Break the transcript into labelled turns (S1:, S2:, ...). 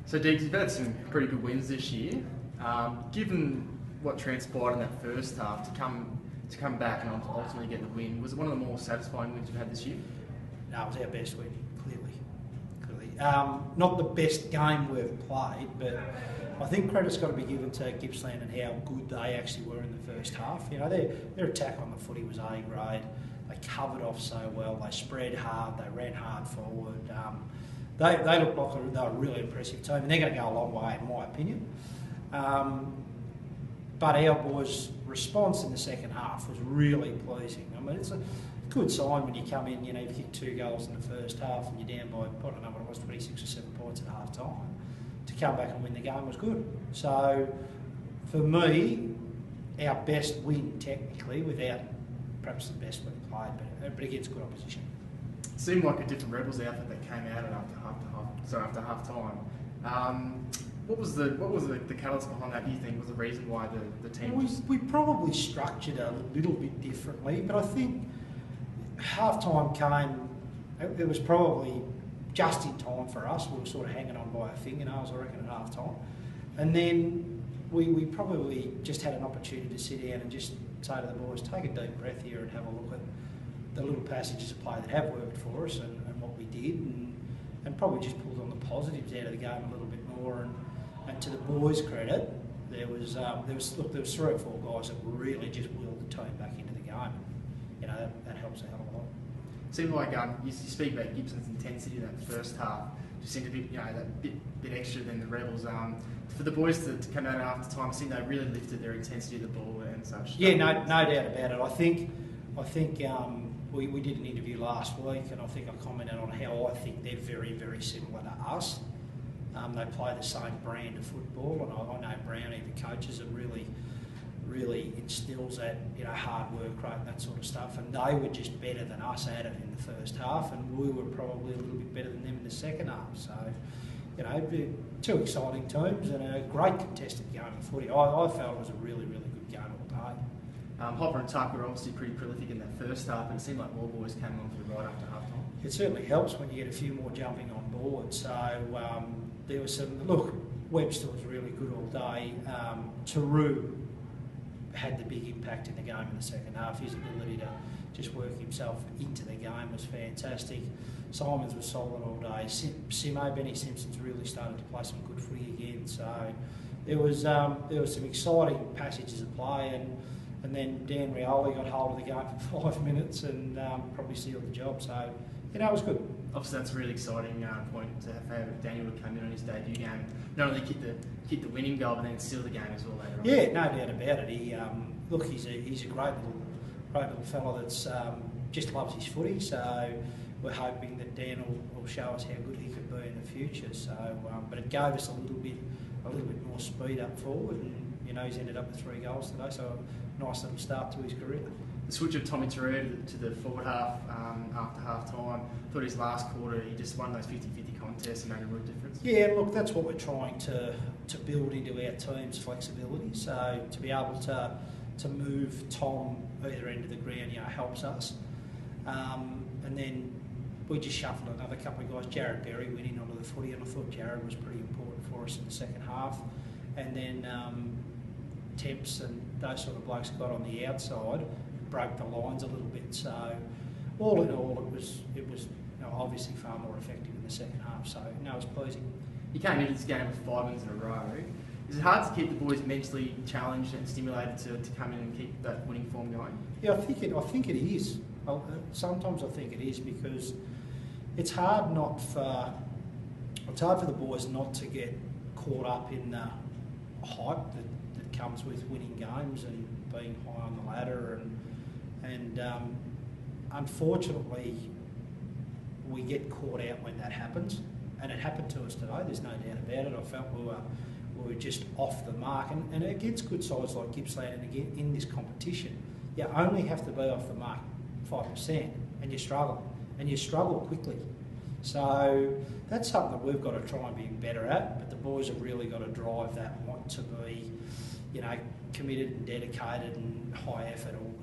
S1: So, Diggs, you've had some pretty good wins this year. Given what transpired in that first half, to come back and ultimately get the win, was it one of the more satisfying wins you've had this year?
S2: No, it was our best win, clearly. Not the best game we've played, but I think credit's got to be given to Gippsland and how good they actually were in the first half. You know, their attack on the footy was A grade. They covered off so well. They spread hard. They ran hard forward. They looked like they were a really impressive team, and they're going to go a long way, in my opinion. But our boys' response in the second half was really pleasing. I mean, it's a good sign when you come in, you know, you've kicked 2 goals in the first half and you're down by, I don't know what it was, 26 or 7 points at half time. To come back and win the game was good. So, for me, our best win technically, without perhaps the best we've played, but against good opposition.
S1: It seemed like a different Rebels outfit that came out after half time. What was the catalyst behind that? Do you think was the reason why the team?
S2: We probably structured a little bit differently, but I think half time came. It was probably just in time for us. We were sort of hanging on by our fingernails, I reckon, at half time, and then we probably just had an opportunity to sit down and just say to the boys, take a deep breath here and have a look at the little passages of play that have worked for us and what we did, and probably just pulled on the positives out of the game a little bit more. And to the boys' credit, there was 3 or 4 guys that really just willed the team back into the game. You know, that helps a hell of a lot.
S1: It seemed like you speak about Gibson's intensity in that first half. Just seemed to be, you know, that bit extra than the Rebels. For the boys to come out after time, it seemed they really lifted their intensity of the ball and such.
S2: Yeah, no doubt about it. I think we did an interview last week, and I think I commented on how I think they're very, very similar to us. They play the same brand of football, and I know Brownie, the coaches, are really instills that, you know, hard work rate and that sort of stuff. And they were just better than us at it in the first half, and we were probably a little bit better than them in the second half. So, you know, 2 exciting teams and a great contested game of footy. I felt it was a really, really good game all day.
S1: Hopper and Tuck were obviously pretty prolific in that first half, but it seemed like more boys came on for the right after half time.
S2: It certainly helps when you get a few more jumping on board. So there was Webster was really good all day. Taru had the big impact in the game in the second half. His ability to just work himself into the game was fantastic. Simons was solid all day. Benny Simpson's really started to play some good footy again. So there was some exciting passages of play, and then Dan Rioli got hold of the game for 5 minutes and probably sealed the job. So, you know, it was good.
S1: Obviously, that's a really exciting point to have Daniel come in on his debut game. Not only kick the winning goal, but then seal the game as well later on.
S2: Yeah, no doubt about it. He's a great little fella that's just loves his footy. So we're hoping that Dan will show us how good he could be in the future. So, but it gave us a little bit more speed up forward, and you know, he's ended up with 3 goals today. So a nice little start to his career.
S1: The switch of Tommy Taru to the forward half after half time, I thought his last quarter he just won those 50-50 contests and made a real difference.
S2: Yeah, look, that's what we're trying to build into our team's flexibility. So to be able to move Tom either end of the ground, you know, helps us. And then we just shuffled another couple of guys. Jared Berry went in onto the footy, and I thought Jared was pretty important for us in the second half. And then Temps and those sort of blokes got on the outside, broke the lines a little bit. So all in all, it was you know, obviously far more effective in the second half. So no, it was pleasing.
S1: You came into this game with 5 wins in a row. Is it hard to keep the boys mentally challenged and stimulated to come in and keep that winning form going?
S2: Yeah, I think it is. Sometimes I think it is, because it's hard for the boys not to get caught up in the hype that comes with winning games and being high on the ladder, and unfortunately we get caught out when that happens, and it happened to us today. There's no doubt about it. I felt we were just off the mark, and against good sides like Gippsland, and again in this competition, you only have to be off the mark 5%, and you struggle quickly. So that's something that we've got to try and be better at, but the boys have really got to drive that, want to be, you know, committed and dedicated and high effort all